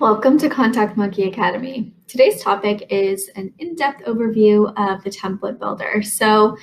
Welcome to Contact Monkey Academy. Today's topic is an in-depth overview of the template builder. So,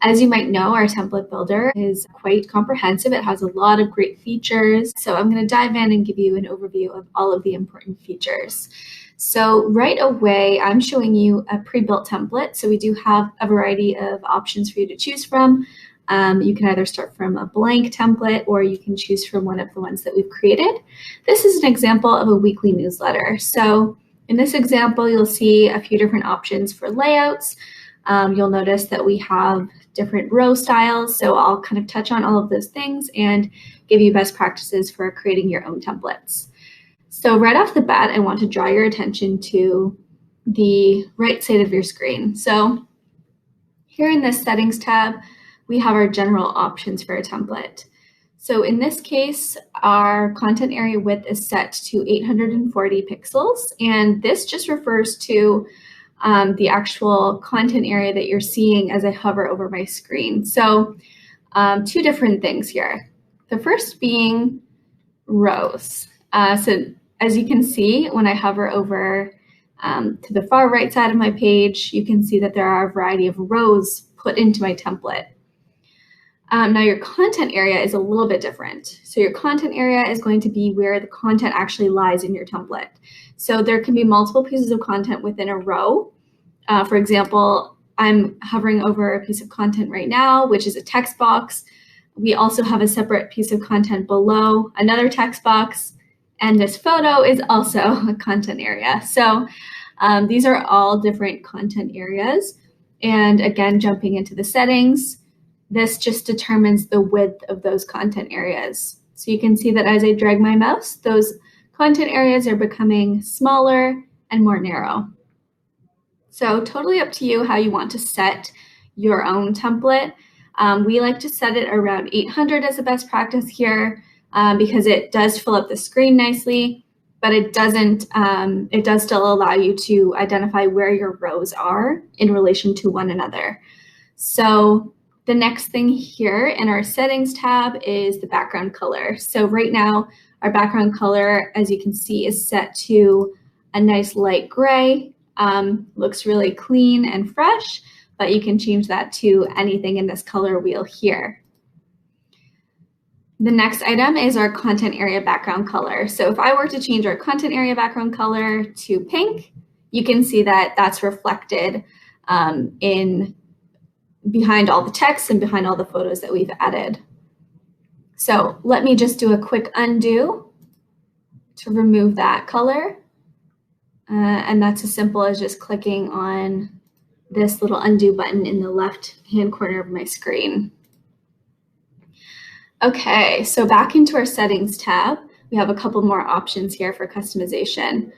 as you might know, our template builder is quite comprehensive. It has a lot of great features. So I'm going to dive in and give you an overview of all of the important features. So right away, I'm showing you a pre-built template. So we do have a variety of options for you to choose from. You can either start from a blank template or you can choose from one of the ones that we've created. This is an example of a weekly newsletter. So in this example, you'll see a few different options for layouts. You'll notice that we have different row styles. So I'll kind of touch on all of those things and give you best practices for creating your own templates. So right off the bat, I want to draw your attention to the right side of your screen. So here in this settings tab, we have our general options for a template. So in this case, our content area width is set to 840 pixels, and this just refers to the actual content area that you're seeing as I hover over my screen. So two different things here. The first being rows. So as you can see, when I hover over to the far right side of my page, you can see that there are a variety of rows put into my template. Now your content area is a little bit different. So your content area is going to be where the content actually lies in your template. So there can be multiple pieces of content within a row. For example, I'm hovering over a piece of content right now, which is a text box. We also have a separate piece of content below, another text box, and this photo is also a content area. So these are all different content areas. And again, jumping into the settings, this just determines the width of those content areas. So you can see that as I drag my mouse, those content areas are becoming smaller and more narrow. So totally up to you how you want to set your own template. We like to set it around 800 as a best practice here because it does fill up the screen nicely, but it does still allow you to identify where your rows are in relation to one another. So the next thing here in our settings tab is the background color. So right now, our background color, as you can see, is set to a nice light gray. Looks really clean and fresh, but you can change that to anything in this color wheel here. The next item is our content area background color. So if I were to change our content area background color to pink, you can see that that's reflected behind all the text and behind all the photos that we've added. So let me just do a quick undo to remove that color. And that's as simple as just clicking on this little undo button in the left-hand corner of my screen. Okay, so back into our settings tab, we have a couple more options here for customization.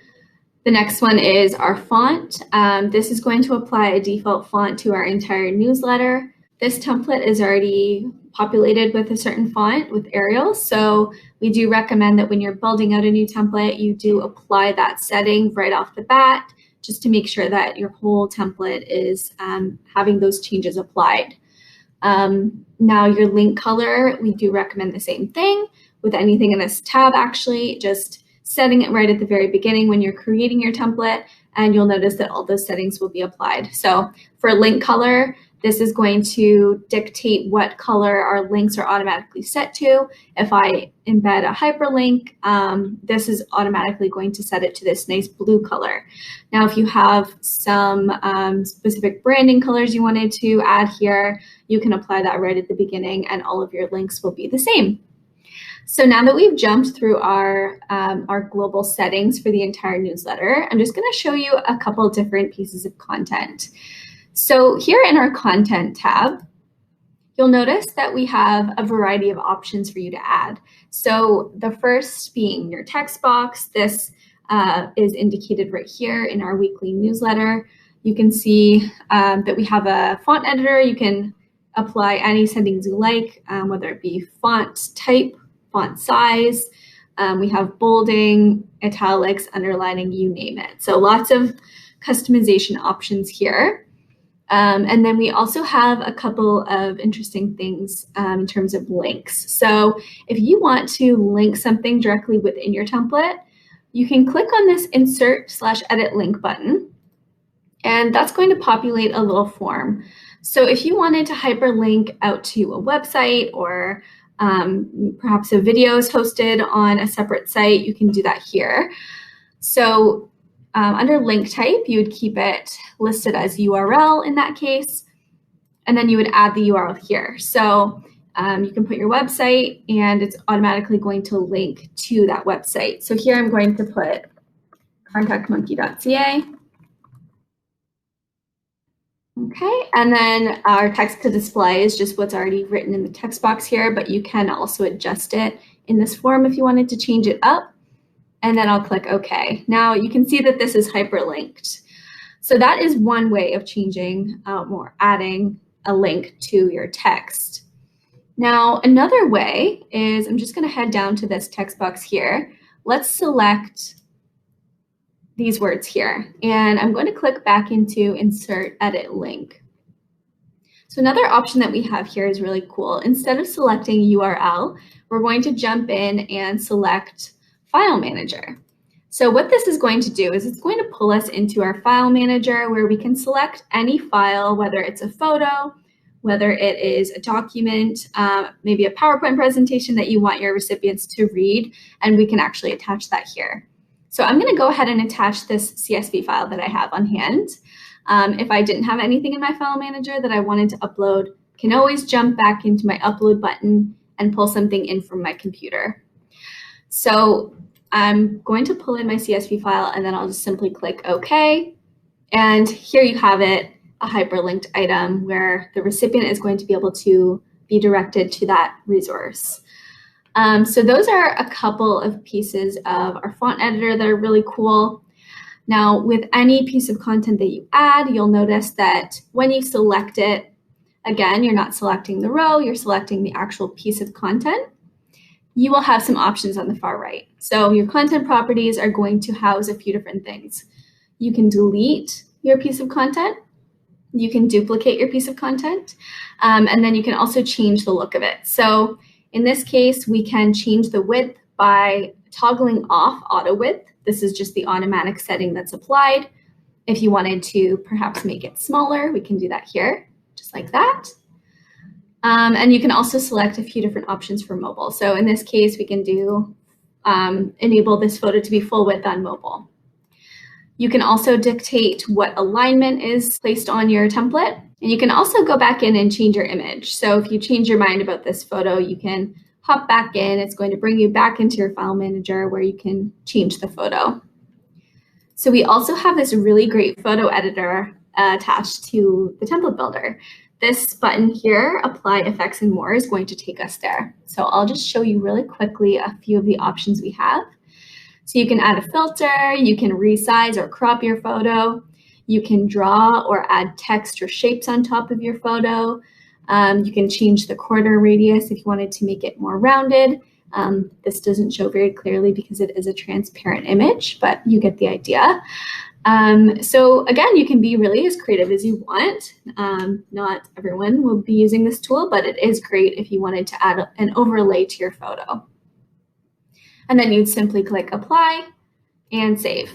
The next one is our font. This is going to apply a default font to our entire newsletter. This template is already populated with a certain font with Arial, so we do recommend that when you're building out a new template, you do apply that setting right off the bat, just to make sure that your whole template is having those changes applied. Now your link color, we do recommend the same thing with anything in this tab actually, just setting it right at the very beginning when you're creating your template, and you'll notice that all those settings will be applied. So for link color, this is going to dictate what color our links are automatically set to. If I embed a hyperlink, this is automatically going to set it to this nice blue color. Now, if you have some specific branding colors you wanted to add here, you can apply that right at the beginning and all of your links will be the same. So now that we've jumped through our global settings for the entire newsletter, I'm just going to show you a couple different pieces of content. So here in our content tab, you'll notice that we have a variety of options for you to add. So the first being your text box. This is indicated right here in our weekly newsletter. You can see that we have a font editor. You can apply any settings you like, whether it be font type, font size. We have bolding, italics, underlining, you name it. So lots of customization options here. And then we also have a couple of interesting things in terms of links. So if you want to link something directly within your template, you can click on this insert/edit link button, and that's going to populate a little form. So if you wanted to hyperlink out to a website or perhaps a video is hosted on a separate site, you can do that here. So under link type, you would keep it listed as URL in that case, and then you would add the URL here. So you can put your website and it's automatically going to link to that website. So here I'm going to put contactmonkey.ca. Okay, and then our text to display is just what's already written in the text box here, but you can also adjust it in this form if you wanted to change it up. And then I'll click OK. Now you can see that this is hyperlinked. So that is one way of changing or adding a link to your text. Now another way is, I'm just going to head down to this text box here. Let's select these words here, and I'm going to click back into Insert Edit Link. So another option that we have here is really cool. Instead of selecting URL, we're going to jump in and select File Manager. So what this is going to do is it's going to pull us into our File Manager where we can select any file, whether it's a photo, whether it is a document, maybe a PowerPoint presentation that you want your recipients to read, and we can actually attach that here. So I'm going to go ahead and attach this CSV file that I have on hand. If I didn't have anything in my file manager that I wanted to upload, I can always jump back into my upload button and pull something in from my computer. So I'm going to pull in my CSV file and then I'll just simply click OK. And here you have it, a hyperlinked item where the recipient is going to be able to be directed to that resource. So those are a couple of pieces of our font editor that are really cool. Now, with any piece of content that you add, you'll notice that when you select it, again, you're not selecting the row, you're selecting the actual piece of content. You will have some options on the far right. So your content properties are going to house a few different things. You can delete your piece of content. You can duplicate your piece of content. And then you can also change the look of it. So in this case, we can change the width by toggling off auto width. This is just the automatic setting that's applied. If you wanted to perhaps make it smaller, we can do that here, just like that. And you can also select a few different options for mobile. So in this case, we can do enable this photo to be full width on mobile. You can also dictate what alignment is placed on your template. And you can also go back in and change your image. So if you change your mind about this photo, you can hop back in. It's going to bring you back into your file manager where you can change the photo. So we also have this really great photo editor attached to the template builder. This button here, Apply Effects and More, is going to take us there. So I'll just show you really quickly a few of the options we have. So you can add a filter, you can resize or crop your photo, you can draw or add text or shapes on top of your photo. You can change the corner radius if you wanted to make it more rounded. This doesn't show very clearly because it is a transparent image, but you get the idea. So again, you can be really as creative as you want. Not everyone will be using this tool, but it is great if you wanted to add an overlay to your photo. And then you'd simply click Apply and Save.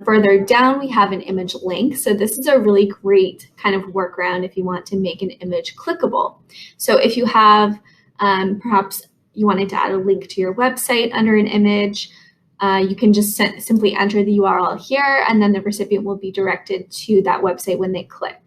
Further down, we have an image link. So this is a really great kind of workaround if you want to make an image clickable. So if you have, perhaps you wanted to add a link to your website under an image, you can just simply enter the URL here, and then the recipient will be directed to that website when they click.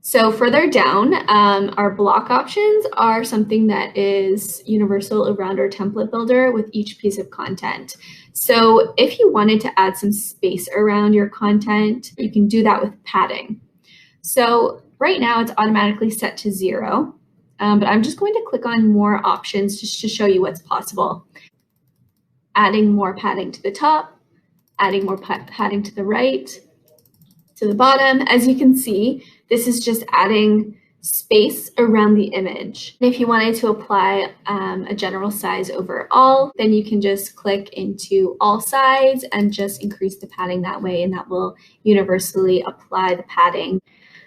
So further down, our block options are something that is universal around our template builder with each piece of content. So if you wanted to add some space around your content, you can do that with padding. So right now it's automatically set to 0, but I'm just going to click on more options just to show you what's possible. Adding more padding to the top, adding more padding to the right, to the bottom. As you can see, this is just adding space around the image. And if you wanted to apply a general size overall, then you can just click into all size and just increase the padding that way, and that will universally apply the padding.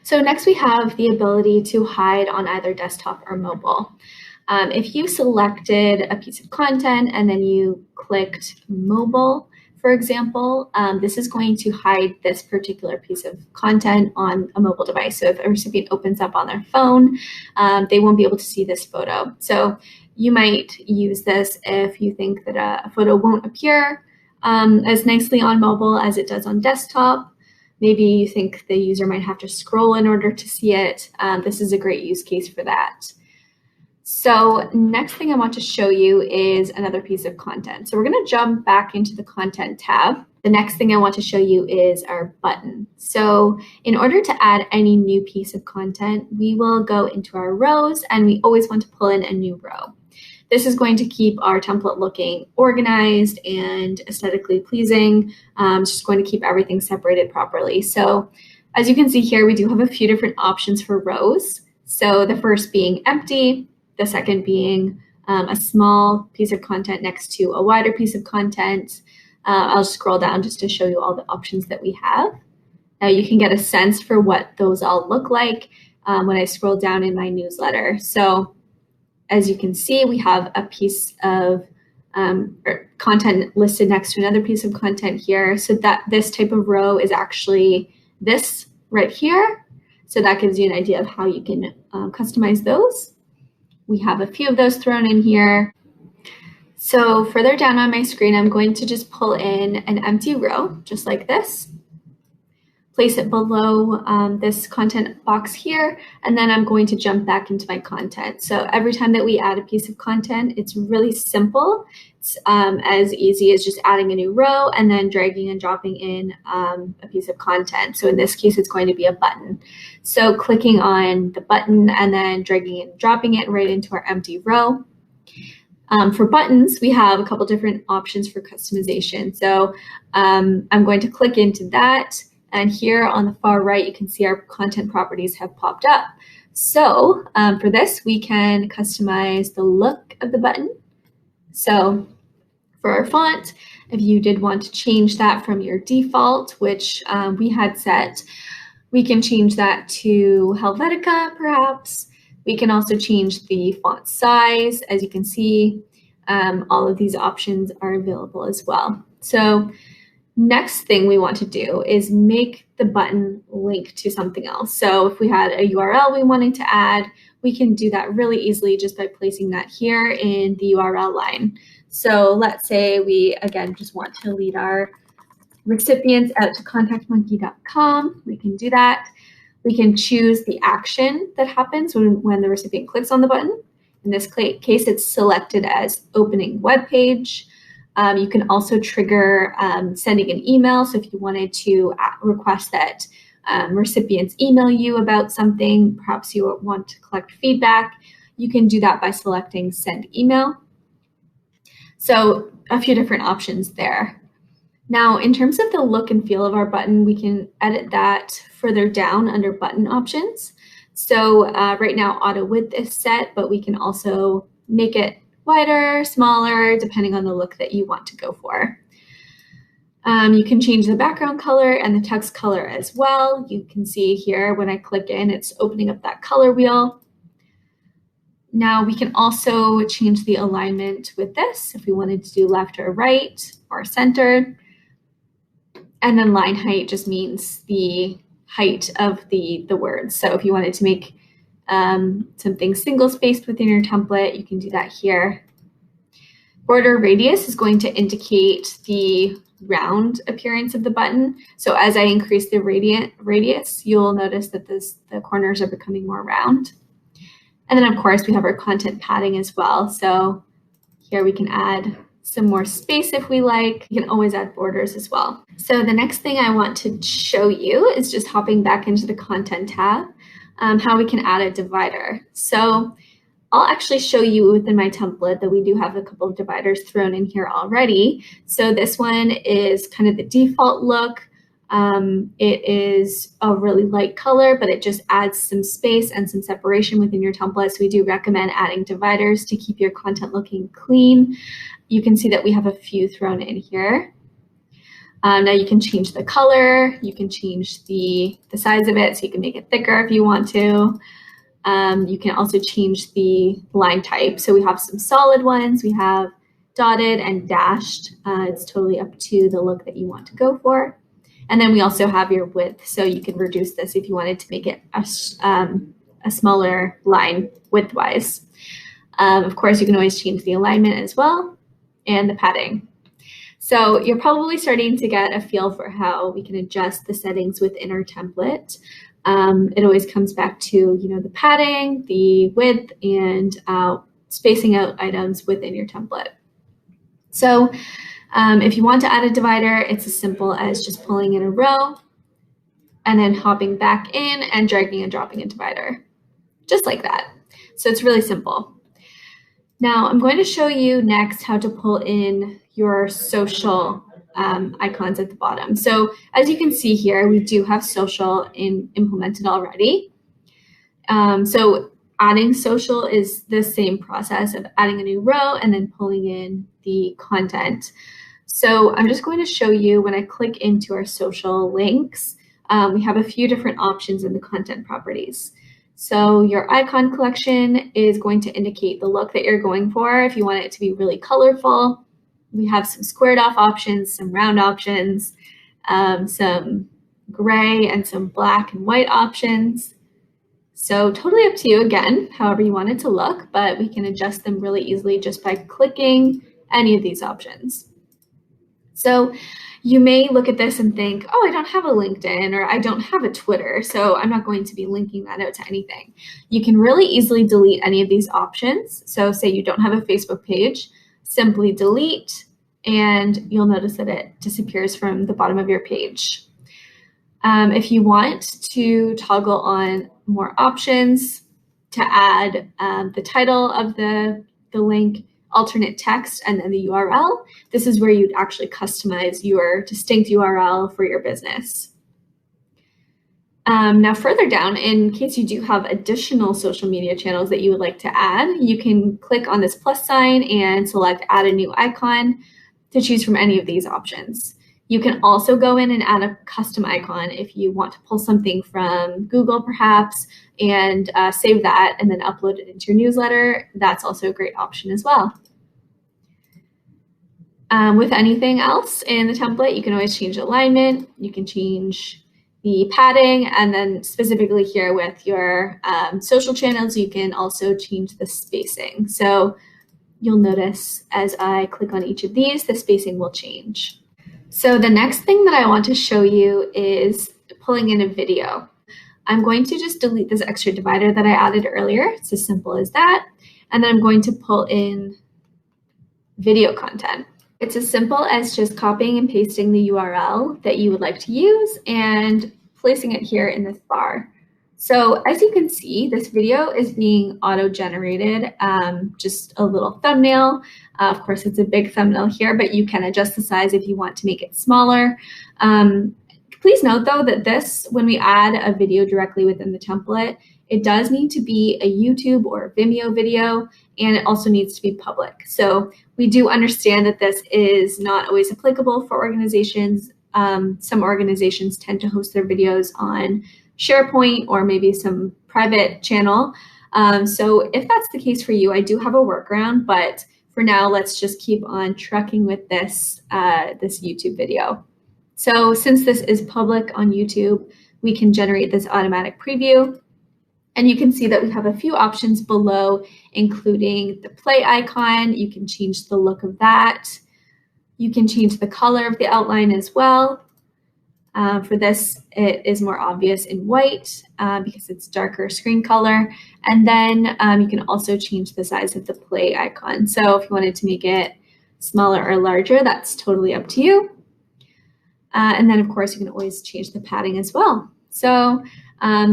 So next we have the ability to hide on either desktop or mobile. If you selected a piece of content and then you clicked mobile, for example, this is going to hide this particular piece of content on a mobile device. So if a recipient opens up on their phone, they won't be able to see this photo. So you might use this if you think that a photo won't appear as nicely on mobile as it does on desktop. Maybe you think the user might have to scroll in order to see it. This is a great use case for that. So next thing I want to show you is another piece of content. So we're going to jump back into the content tab. The next thing I want to show you is our button. So in order to add any new piece of content, we will go into our rows, and we always want to pull in a new row. This is going to keep our template looking organized and aesthetically pleasing. It's just going to keep everything separated properly. So as you can see here, we do have a few different options for rows. So the first being empty, the second being a small piece of content next to a wider piece of content. I'll scroll down just to show you all the options that we have. Now you can get a sense for what those all look like when I scroll down in my newsletter. So as you can see, we have a piece of content listed next to another piece of content here. So that this type of row is actually this right here. So that gives you an idea of how you can customize those. We have a few of those thrown in here. So further down on my screen, I'm going to just pull in an empty row, just like this. Place it below this content box here, and then I'm going to jump back into my content. So every time that we add a piece of content, it's really simple. It's as easy as just adding a new row and then dragging and dropping in a piece of content. So in this case, it's going to be a button. So clicking on the button and then dragging and dropping it right into our empty row. For buttons, we have a couple different options for customization. So I'm going to click into that. And here on the far right, you can see our content properties have popped up. So for this, we can customize the look of the button. So for our font, if you did want to change that from your default, which we had set, we can change that to Helvetica, perhaps. We can also change the font size. As you can see, all of these options are available as well. So next thing we want to do is make the button link to something else. So if we had a URL we wanted to add, we can do that really easily just by placing that here in the URL line. So let's say we, again, just want to lead our recipients out to ContactMonkey.com. We can do that. We can choose the action that happens when the recipient clicks on the button. In this case, it's selected as opening web page. You can also trigger sending an email. So if you wanted to request that recipients email you about something, perhaps you want to collect feedback, you can do that by selecting send email. So a few different options there. Now, in terms of the look and feel of our button, we can edit that further down under button options. So right now auto width is set, but we can also make it wider, smaller, depending on the look that you want to go for. You can change the background color and the text color as well. You can see here when I click in, it's opening up that color wheel. Now we can also change the alignment with this if we wanted to do left or right or centered. And then line height just means the height of the words. So if you wanted to make something single spaced within your template, you can do that here. Border radius is going to indicate the round appearance of the button. So as I increase the radius, you'll notice that the corners are becoming more round. And then of course we have our content padding as well. So here we can add some more space if we like. You can always add borders as well. So the next thing I want to show you is just hopping back into the content tab, how we can add a divider. So I'll actually show you within my template that we do have a couple of dividers thrown in here already. So this one is kind of the default look. It is a really light color, but it just adds some space and some separation within your template. So we do recommend adding dividers to keep your content looking clean. You can see that we have a few thrown in here. Now you can change the color, you can change the size of it, so you can make it thicker if you want to. You can also change the line type. So we have some solid ones, we have dotted and dashed. It's totally up to the look that you want to go for. And then we also have your width, so you can reduce this if you wanted to make it a smaller line width-wise. Of course, you can always change the alignment as well and the padding. So you're probably starting to get a feel for how we can adjust the settings within our template. It always comes back to, the padding, the width, and spacing out items within your template. So if you want to add a divider, it's as simple as just pulling in a row and then hopping back in and dragging and dropping a divider, just like that. So it's really simple. Now I'm going to show you next how to pull in your social icons at the bottom. So as you can see here, we do have social implemented already. So adding social is the same process of adding a new row and then pulling in the content. So I'm just going to show you when I click into our social links, we have a few different options in the content properties. So your icon collection is going to indicate the look that you're going for. If you want it to be really colorful, we have some squared off options, some round options, some gray and some black and white options. So totally up to you, again, however you want it to look, but we can adjust them really easily just by clicking any of these options. So you may look at this and think, oh, I don't have a LinkedIn or I don't have a Twitter, so I'm not going to be linking that out to anything. You can really easily delete any of these options. So say you don't have a Facebook page, simply delete, and you'll notice that it disappears from the bottom of your page. If you want to toggle on more options to add the title of the link, alternate text, and then the URL, this is where you'd actually customize your distinct URL for your business. Now further down, in case you do have additional social media channels that you would like to add, you can click on this plus sign and select add a new icon to choose from any of these options. You can also go in and add a custom icon if you want to pull something from Google perhaps and save that and then upload it into your newsletter. That's also a great option as well. With anything else in the template, you can always change alignment, you can change the padding, and then specifically here with your social channels, you can also change the spacing. So you'll notice as I click on each of these, the spacing will change. So the next thing that I want to show you is pulling in a video. I'm going to just delete this extra divider that I added earlier. It's as simple as that. And then I'm going to pull in video content. It's as simple as just copying and pasting the URL that you would like to use and placing it here in this bar. So as you can see, this video is being auto-generated, just a little thumbnail. Of course, it's a big thumbnail here, but you can adjust the size if you want to make it smaller. Please note, though, that this, when we add a video directly within the template, it does need to be a YouTube or a Vimeo video, and it also needs to be public. So we do understand that this is not always applicable for organizations. Some organizations tend to host their videos on SharePoint or maybe some private channel. So if that's the case for you, I do have a workaround, but for now, let's just keep on trucking with this, this YouTube video. So since this is public on YouTube, we can generate this automatic preview. And you can see that we have a few options below, including the play icon. You can change the look of that. You can change the color of the outline as well. For this, it is more obvious in white because it's darker screen color. And then you can also change the size of the play icon. So if you wanted to make it smaller or larger, that's totally up to you. And then, of course, you can always change the padding as well. So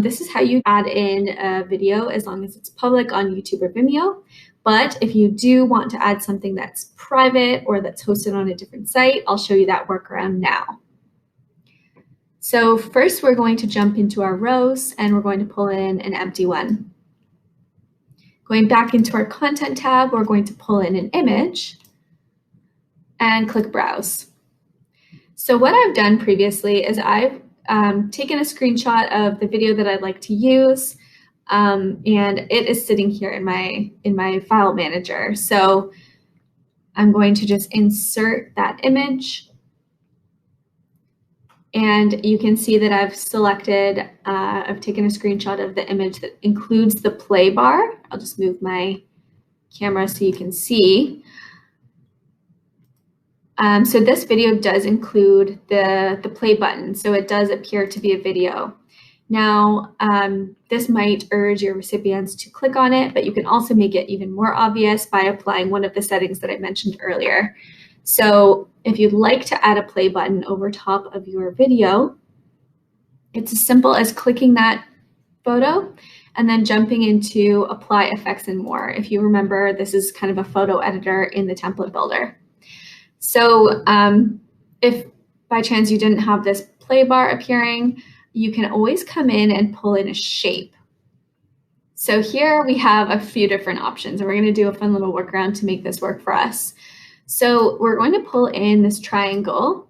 this is how you add in a video as long as it's public on YouTube or Vimeo. But if you do want to add something that's private or that's hosted on a different site, I'll show you that workaround now. So first, we're going to jump into our rows and we're going to pull in an empty one. Going back into our content tab, we're going to pull in an image and click browse. So what I've done previously is I've taken a screenshot of the video that I'd like to use. and it is sitting here in my file manager. So I'm going to just insert that image. And you can see that I've selected, I've taken a screenshot of the image that includes the play bar. I'll just move my camera so you can see. So this video does include the play button, so it does appear to be a video. Now, this might urge your recipients to click on it, but you can also make it even more obvious by applying one of the settings that I mentioned earlier. So if you'd like to add a play button over top of your video, it's as simple as clicking that photo and then jumping into Apply Effects and More. If you remember, this is kind of a photo editor in the template builder. So if by chance you didn't have this play bar appearing, you can always come in and pull in a shape. So here we have a few different options, and we're going to do a fun little workaround to make this work for us. So we're going to pull in this triangle,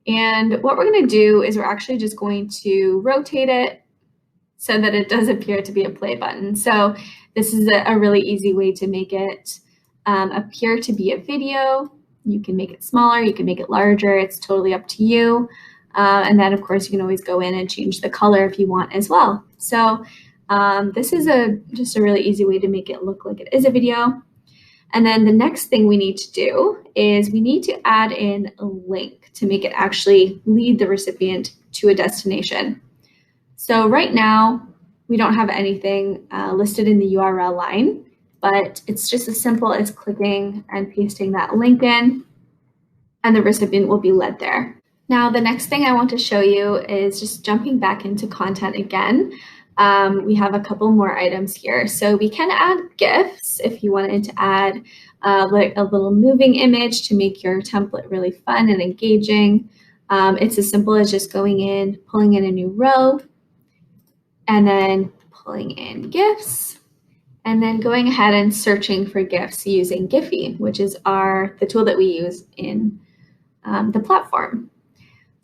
and what we're going to do is we're actually just going to rotate it so that it does appear to be a play button. So this is a really easy way to make it appear to be a video. You can make it smaller, you can make it larger, it's totally up to you. And then of course you can always go in and change the color if you want as well. So this is just a really easy way to make it look like it is a video. And then the next thing we need to do is we need to add in a link to make it actually lead the recipient to a destination. So right now we don't have anything listed in the URL line, but it's just as simple as clicking and pasting that link in, and the recipient will be led there. Now, the next thing I want to show you is just jumping back into content again. We have a couple more items here. So we can add GIFs if you wanted to add like a little moving image to make your template really fun and engaging. It's as simple as just going in, pulling in a new row, and then pulling in GIFs, and then going ahead and searching for GIFs using Giphy, which is the tool that we use in the platform.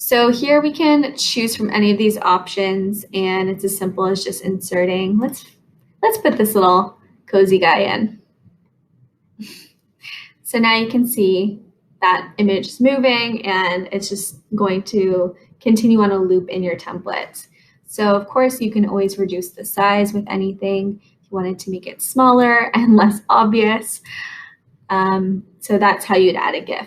So here we can choose from any of these options, and it's as simple as just inserting. Let's put this little cozy guy in. So now you can see that image is moving, and it's just going to continue on a loop in your template. So of course you can always reduce the size with anything if you wanted to make it smaller and less obvious. So that's how you'd add a GIF.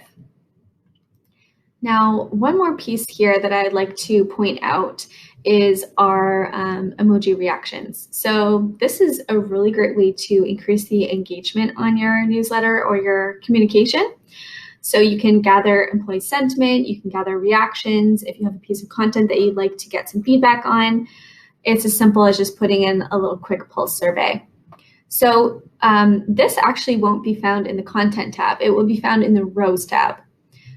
Now, one more piece here that I'd like to point out is our emoji reactions. So this is a really great way to increase the engagement on your newsletter or your communication. So you can gather employee sentiment, you can gather reactions. If you have a piece of content that you'd like to get some feedback on, it's as simple as just putting in a little quick pulse survey. So this actually won't be found in the content tab. It will be found in the rows tab.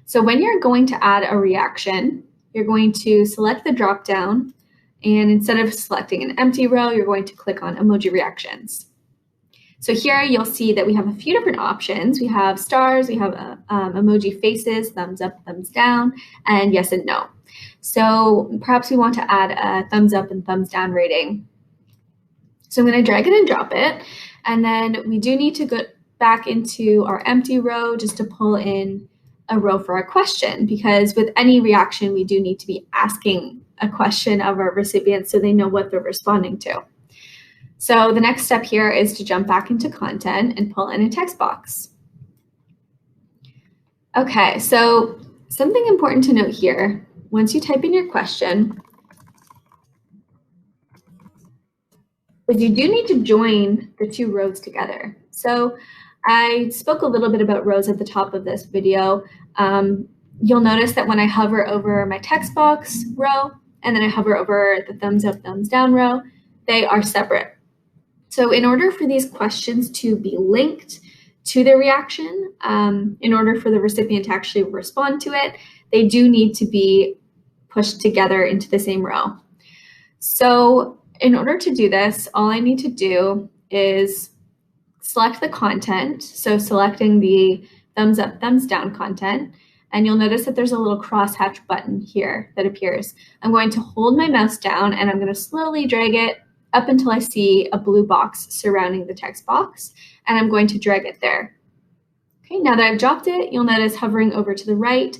So when you're going to add a reaction, you're going to select the drop down, and instead of selecting an empty row, you're going to click on emoji reactions. So here you'll see that we have a few different options. We have stars, we have emoji faces, thumbs up, thumbs down, and yes and no. So perhaps we want to add a thumbs up and thumbs down rating. So I'm going to drag it and drop it, and then we do need to go back into our empty row just to pull in a row for our question, because with any reaction, we do need to be asking a question of our recipients so they know what they're responding to. So the next step here is to jump back into content and pull in a text box. Okay, so something important to note here, once you type in your question, is you do need to join the two rows together. So I spoke a little bit about rows at the top of this video. You'll notice that when I hover over my text box row, and then I hover over the thumbs up, thumbs down row, they are separate. So in order for these questions to be linked to the reaction, in order for the recipient to actually respond to it, they do need to be pushed together into the same row. So in order to do this, all I need to do is select the content, so selecting the thumbs up, thumbs down content, and you'll notice that there's a little crosshatch button here that appears. I'm going to hold my mouse down and I'm going to slowly drag it up until I see a blue box surrounding the text box, and I'm going to drag it there. Okay, now that I've dropped it, you'll notice hovering over to the right,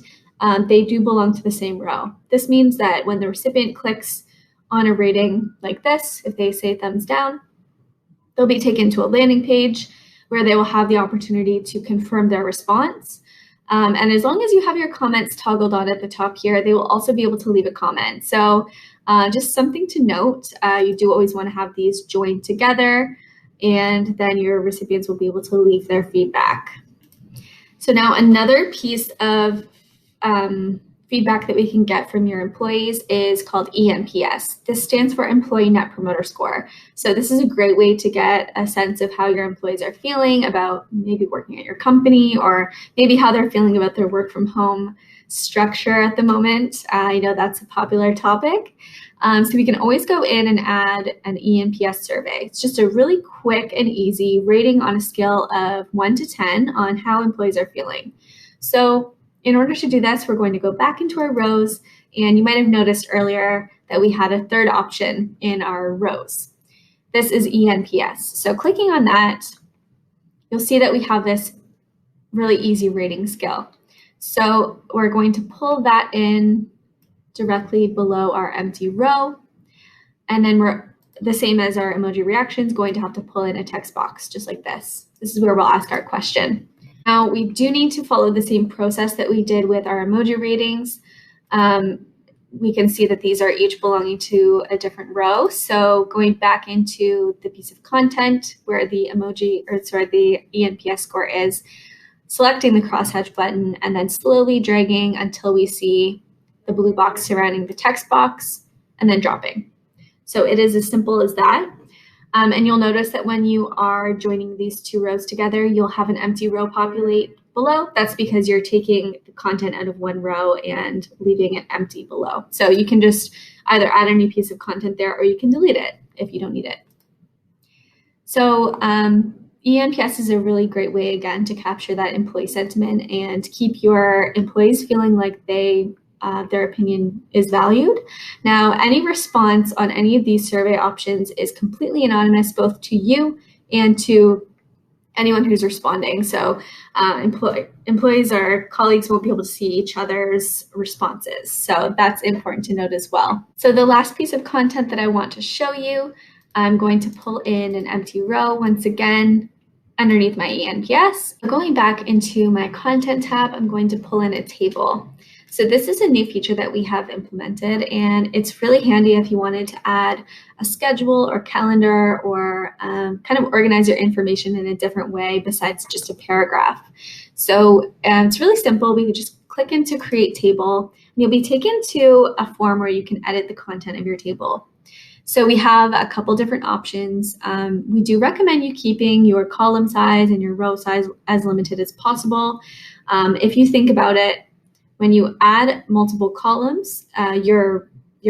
they do belong to the same row. This means that when the recipient clicks on a rating like this, if they say thumbs down, they'll be taken to a landing page where they will have the opportunity to confirm their response. And as long as you have your comments toggled on at the top here, they will also be able to leave a comment. So just something to note, you do always want to have these joined together, and then your recipients will be able to leave their feedback. So now another piece of feedback that we can get from your employees is called ENPS. This stands for Employee Net Promoter Score. So this is a great way to get a sense of how your employees are feeling about maybe working at your company, or maybe how they're feeling about their work from home structure at the moment. I know that's a popular topic. So we can always go in and add an ENPS survey. It's just a really quick and easy rating on a scale of 1 to 10 on how employees are feeling. So in order to do this, we're going to go back into our rows, and you might have noticed earlier that we had a third option in our rows. This is ENPS. So clicking on that, you'll see that we have this really easy rating scale. So we're going to pull that in directly below our empty row, and then we're the same as our emoji reactions, going to have to pull in a text box just like this. This is where we'll ask our question. Now, we do need to follow the same process that we did with our emoji ratings. We can see that these are each belonging to a different row. So going back into the piece of content where the the ENPS score is, selecting the crosshatch button, and then slowly dragging until we see the blue box surrounding the text box, and then dropping. So it is as simple as that. And you'll notice that when you are joining these two rows together, you'll have an empty row populate below. That's because you're taking the content out of one row and leaving it empty below. So you can just either add a new piece of content there, or you can delete it if you don't need it. So ENPS is a really great way, again, to capture that employee sentiment and keep your employees feeling like their opinion is valued. Now, any response on any of these survey options is completely anonymous, both to you and to anyone who's responding. So employees or colleagues won't be able to see each other's responses. So that's important to note as well. So the last piece of content that I want to show you, I'm going to pull in an empty row once again underneath my ENPS. Going back into my content tab, I'm going to pull in a table. So this is a new feature that we have implemented, and it's really handy if you wanted to add a schedule or calendar, or kind of organize your information in a different way besides just a paragraph. So it's really simple. We could just click into Create Table, and you'll be taken to a form where you can edit the content of your table. So we have a couple different options. We do recommend you keeping your column size and your row size as limited as possible. If you think about it, when you add multiple columns, your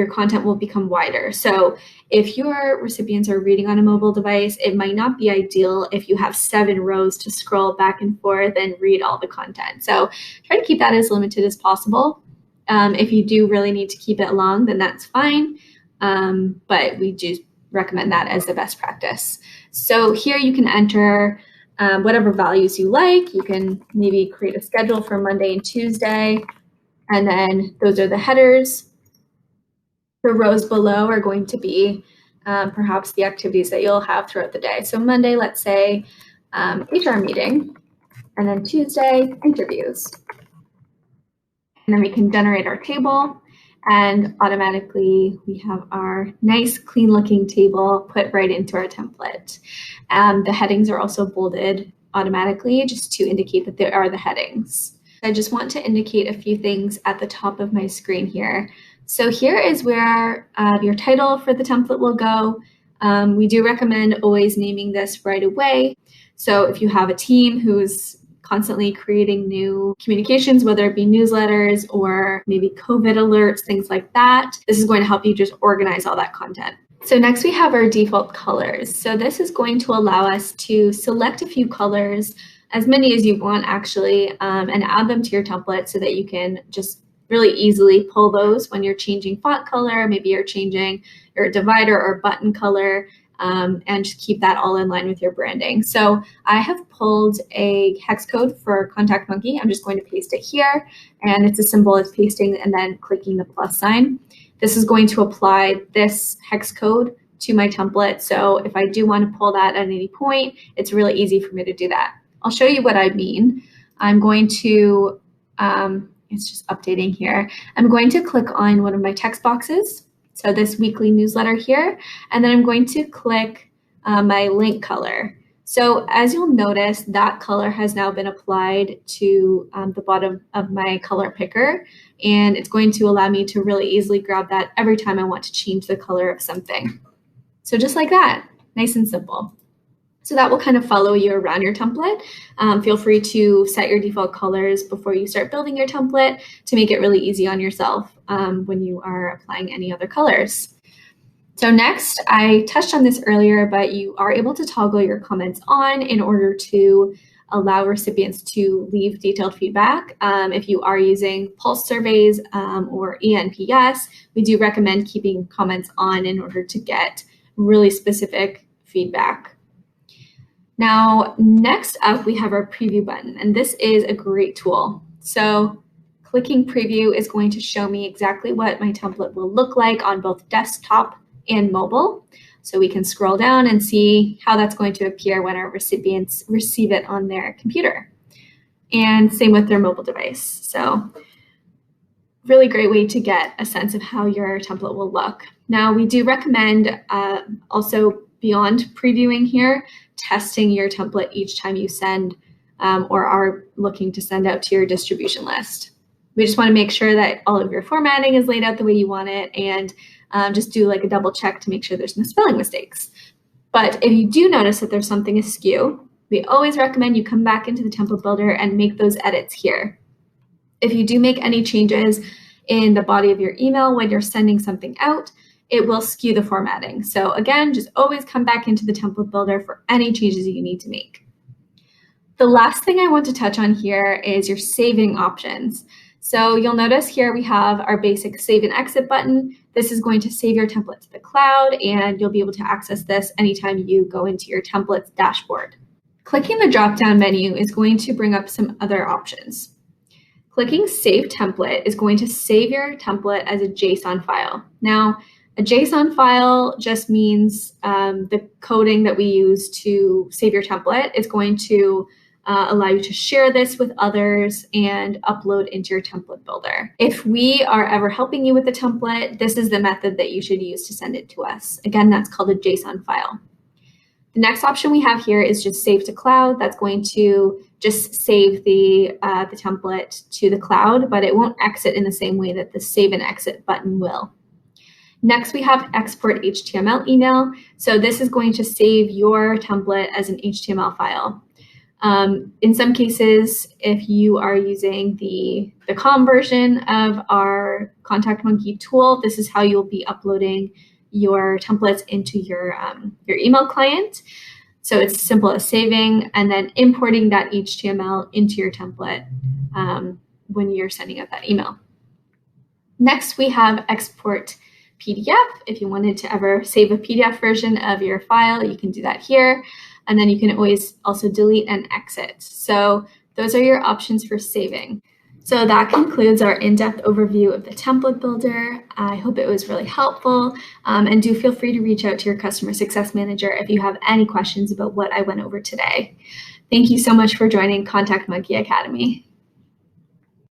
content will become wider. So if your recipients are reading on a mobile device, it might not be ideal if you have 7 rows to scroll back and forth and read all the content. So try to keep that as limited as possible. If you do really need to keep it long, then that's fine. But we do recommend that as the best practice. So here you can enter whatever values you like. You can maybe create a schedule for Monday and Tuesday, and then those are the headers. The rows below are going to be perhaps the activities that you'll have throughout the day. So Monday, let's say HR meeting, and then Tuesday, interviews. And then we can generate our table, and automatically we have our nice clean looking table put right into our template. The headings are also bolded automatically just to indicate that there are the headings. I just want to indicate a few things at the top of my screen here. So here is where your title for the template will go. We do recommend always naming this right away. So if you have a team who's constantly creating new communications, whether it be newsletters or maybe COVID alerts, things like that, this is going to help you just organize all that content. So next we have our default colors. So this is going to allow us to select a few colors, as many as you want actually, and add them to your template so that you can just really easily pull those when you're changing font color, maybe you're changing your divider or button color, and just keep that all in line with your branding. So I have pulled a hex code for Contact Monkey. I'm just going to paste it here, and it's as simple as pasting and then clicking the plus sign. This is going to apply this hex code to my template. So if I do want to pull that at any point, it's really easy for me to do that. I'll show you what I mean. I'm going to, it's just updating here. I'm going to click on one of my text boxes. So this weekly newsletter here, and then I'm going to click my link color. So as you'll notice, that color has now been applied to the bottom of my color picker, and it's going to allow me to really easily grab that every time I want to change the color of something. So just like that, nice and simple. So that will kind of follow you around your template. Feel free to set your default colors before you start building your template to make it really easy on yourself when you are applying any other colors. So next, I touched on this earlier, but you are able to toggle your comments on in order to allow recipients to leave detailed feedback. If you are using pulse surveys or ENPS, we do recommend keeping comments on in order to get really specific feedback. Now, next up, we have our preview button, and this is a great tool. So clicking preview is going to show me exactly what my template will look like on both desktop and mobile. So we can scroll down and see how that's going to appear when our recipients receive it on their computer. And same with their mobile device. So really great way to get a sense of how your template will look. Now, we do recommend also beyond previewing here, testing your template each time you send or are looking to send out to your distribution list. We just want to make sure that all of your formatting is laid out the way you want it, and just do like a double check to make sure there's no spelling mistakes. But if you do notice that there's something askew, we always recommend you come back into the template builder and make those edits here. If you do make any changes in the body of your email when you're sending something out, it will skew the formatting. So again, just always come back into the template builder for any changes you need to make. The last thing I want to touch on here is your saving options. So you'll notice here we have our basic save and exit button. This is going to save your template to the cloud, and you'll be able to access this anytime you go into your templates dashboard. Clicking the drop-down menu is going to bring up some other options. Clicking Save Template is going to save your template as a JSON file. Now, a JSON file just means the coding that we use to save your template is going to allow you to share this with others and upload into your template builder. If we are ever helping you with the template, this is the method that you should use to send it to us. Again, that's called a JSON file. The next option we have here is just save to cloud. That's going to just save the template to the cloud, but it won't exit in the same way that the save and exit button will. Next, we have export HTML email. So this is going to save your template as an HTML file. In some cases, if you are using the COM version of our ContactMonkey tool, this is how you'll be uploading your templates into your email client. So it's as simple as saving and then importing that HTML into your template when you're sending out that email. Next, we have export PDF. If you wanted to ever save a PDF version of your file, you can do that here. And then you can always also delete and exit. So those are your options for saving. So that concludes our in-depth overview of the template builder. I hope it was really helpful. And do feel free to reach out to your customer success manager if you have any questions about what I went over today. Thank you so much for joining Contact Monkey Academy.